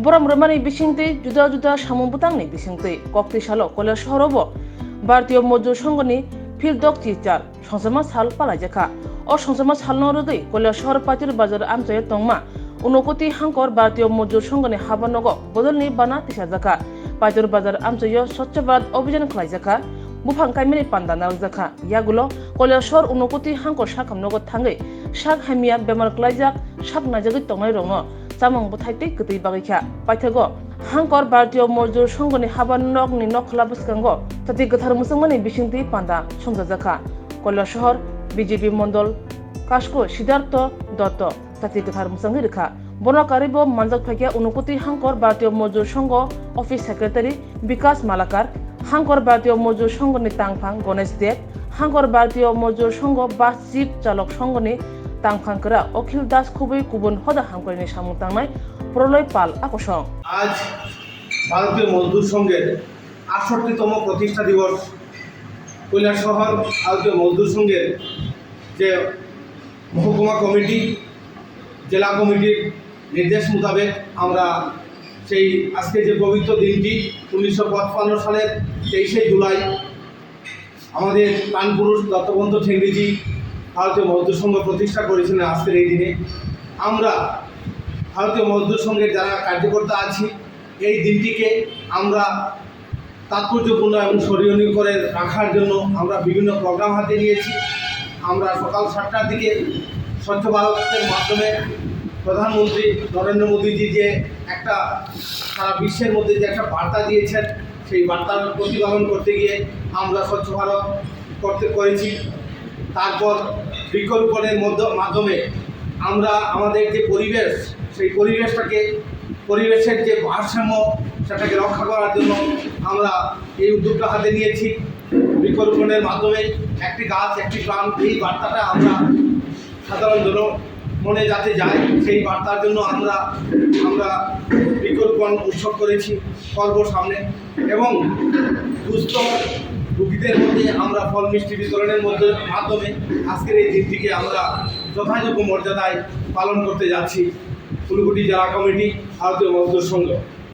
বরাম রমানি বিসিংতে जुदा जुदा সামুং বুতাংনি বিসিংতে কক্তি সালো কয়লা শহরব ভারতীয় মজদুর সংঘনি ফিল্ডক টিচার সংসमा साल पालाइजाखा और संसमा साल नरदै कयला शहर पातिर बाजार आमचाय तंगमा उनकोटी हांकर भारतीय मजदुर संघनि हाबानग बदलनि बाना तिसाजाखा पातिर बाजार आमचाय स्वच्छ भारत अभियान खालाइजाखा बुफां काइमिनि पान्दा नारजाखा यागुलो कयला शहर उनकोटी हांकर साखामनग थांगै साक हामिया बेमार क्लाइजाक साक नाजागै तंनाय रंग चामंग बथाइते गतै बागैखा पाइथागो हांकर भारतीय मजदुर संघनि हाबानगनि नखला बसकांगो जाति गोथार मुसंमानि बिसिंति पान्दा संजाजाखा कयला शहर बीजेपी मंडल काशको सिद्धार्थ दत्त जाति गोथार मुसंगै रेखा बनकारिबो मानजाक फाइकिया उनकोटी हांकर भारतीय मजदुर संघ अफिस सेक्रेटारि विकास मालाकार हांकर भारतीय मजदुर संघनि तांगफां गणेश देव हांकर भारतीय मजदुर संघ बास जीप चालक संघनि तांगफांकरा अखिल दास खुबै गुबुन हदा हांकरनि सामुं तांनाय प्रलय पाल আকর্ষণ। आज भारतीय मजदूर संघेर 68तम प्रतिष्ठा दिवस কৈলাস শহর ভারতীয় মজদুর সংঘের যে মহকুমা কমিটি জেলা কমিটির নির্দেশ মোতাবেক আমরা সেই আজকে যে পবিত্র দিনটি 1955 সালের 23 জুলাই আমাদের প্রাণপুরুষ দত্তবন্ধু ঠেঙ্গিজি ভারতীয় মজদুর সংঘ প্রতিষ্ঠা করেছিলেন। আজকের এই দিনে আমরা ভারতীয় মজদুর সংঘের যারা কার্যকর্তা আছি এই দিনটিকে আমরা তাৎপর্যপূর্ণ এবং স্মরণীয় করে রাখার জন্য আমরা বিভিন্ন প্রোগ্রাম হাতে নিয়েছি। আমরা সকাল 7টার দিকে স্বচ্ছ ভারতের মাধ্যমে প্রধানমন্ত্রী নরেন্দ্র মোদীজি যে একটা সারা বিশ্বের মধ্যে যে একটা বার্তা দিয়েছেন সেই বার্তার প্রতিপালন করতে গিয়ে আমরা স্বচ্ছ ভারত করেছি। তারপর বৃক্ষরোপণের মাধ্যমে আমরা আমাদের যে পরিবেশ সেই পরিবেশের যে ভারসাম্য সেটাকে রক্ষা করার জন্য আমরা এই উদ্যোগটা হাতে নিয়েছি। বৃক্ষরোপণের মাধ্যমে একটি গাছ একটি প্রাণ এই বার্তাটা আমরা সাধারণ মনে যাতে যায় সেই বার্তার জন্য আমরা বৃক্ষরোপণ উৎসব করেছি পর্ব সামনে এবং দুস্থ রোগীদের মধ্যে আমরা ফল মিষ্টি বিতরণের মাধ্যমে আজকের এই দিনটিকে আমরা যথাযোগ্য মর্যাদায় পালন করতে যাচ্ছি। ঊনকোটি জেলা কমিটি ভারতীয় মজদুর সংঘ।